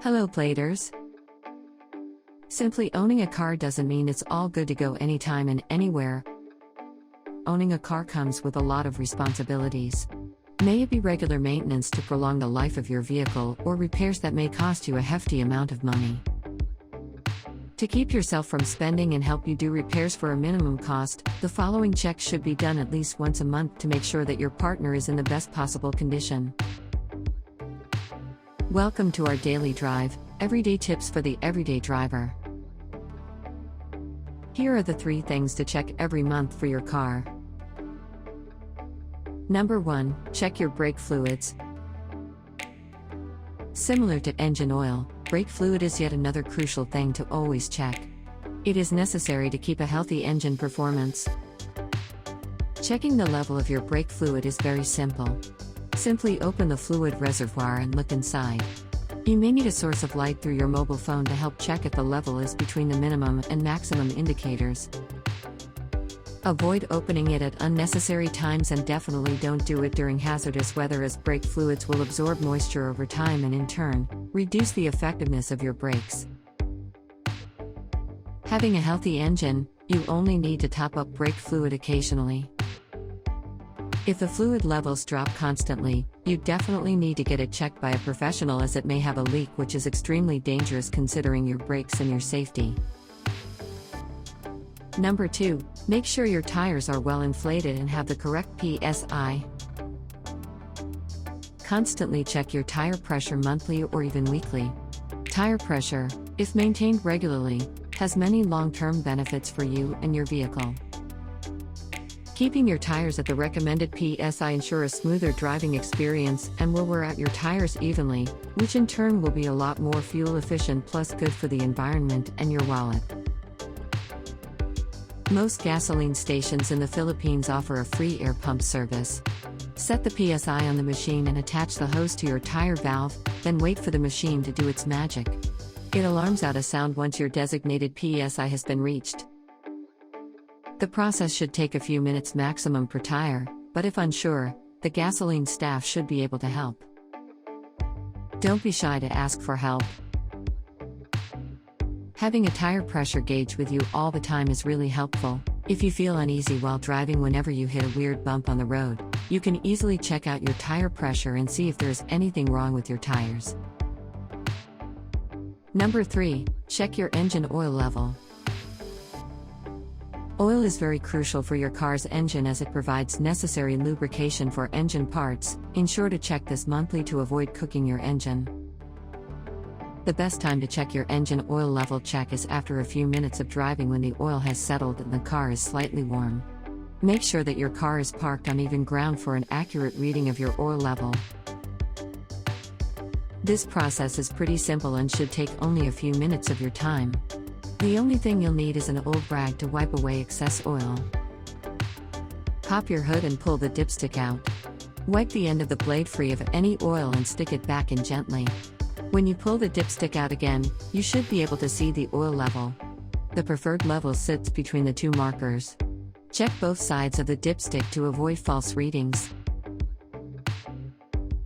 Hello Bladers! Simply owning a car doesn't mean it's all good to go anytime and anywhere. Owning a car comes with a lot of responsibilities. May it be regular maintenance to prolong the life of your vehicle or repairs that may cost you a hefty amount of money. To keep yourself from spending and help you do repairs for a minimum cost, the following checks should be done at least once a month to make sure that your partner is in the best possible condition. Welcome to our daily drive, everyday tips for the everyday driver. Here are the 3 things to check every month for your car. Number 1, check your brake fluids. Similar to engine oil, brake fluid is yet another crucial thing to always check. It is necessary to keep a healthy engine performance. Checking the level of your brake fluid is very simple. Simply open the fluid reservoir and look inside. You may need a source of light through your mobile phone to help check if the level is between the minimum and maximum indicators. Avoid opening it at unnecessary times and definitely don't do it during hazardous weather, as brake fluids will absorb moisture over time and in turn, reduce the effectiveness of your brakes. Having a healthy engine, you only need to top up brake fluid occasionally. If the fluid levels drop constantly, you definitely need to get it checked by a professional, as it may have a leak, which is extremely dangerous considering your brakes and your safety. Number 2, make sure your tires are well inflated and have the correct PSI. Constantly check your tire pressure monthly or even weekly. Tire pressure, if maintained regularly, has many long-term benefits for you and your vehicle. Keeping your tires at the recommended PSI ensure a smoother driving experience and will wear out your tires evenly, which in turn will be a lot more fuel efficient plus good for the environment and your wallet. Most gasoline stations in the Philippines offer a free air pump service. Set the PSI on the machine and attach the hose to your tire valve, then wait for the machine to do its magic. It alarms out a sound once your designated PSI has been reached. The process should take a few minutes maximum per tire, but if unsure, the gasoline staff should be able to help. Don't be shy to ask for help. Having a tire pressure gauge with you all the time is really helpful. If you feel uneasy while driving whenever you hit a weird bump on the road, you can easily check out your tire pressure and see if there's anything wrong with your tires. Number 3, check your engine oil level. Oil is very crucial for your car's engine as it provides necessary lubrication for engine parts. Ensure to check this monthly to avoid cooking your engine. The best time to check your engine oil level check is after a few minutes of driving, when the oil has settled and the car is slightly warm. Make sure that your car is parked on even ground for an accurate reading of your oil level. This process is pretty simple and should take only a few minutes of your time. The only thing you'll need is an old rag to wipe away excess oil. Pop your hood and pull the dipstick out. Wipe the end of the blade free of any oil and stick it back in gently. When you pull the dipstick out again, you should be able to see the oil level. The preferred level sits between the 2 markers. Check both sides of the dipstick to avoid false readings.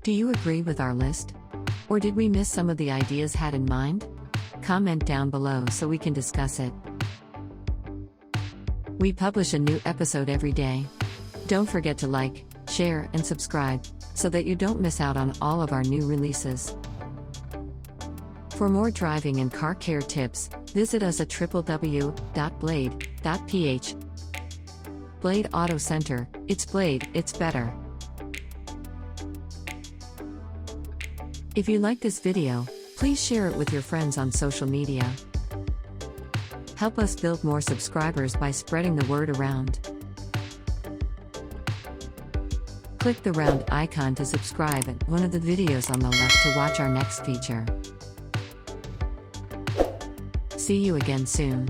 Do you agree with our list? Or did we miss some of the ideas had in mind? Comment down below so we can discuss it. We publish a new episode every day. Don't forget to like, share, and subscribe, so that you don't miss out on all of our new releases. For more driving and car care tips, visit us at www.blade.ph. Blade Auto Center, it's Blade, it's better. If you like this video, please share it with your friends on social media. Help us build more subscribers by spreading the word around. Click the round icon to subscribe and one of the videos on the left to watch our next feature. See you again soon.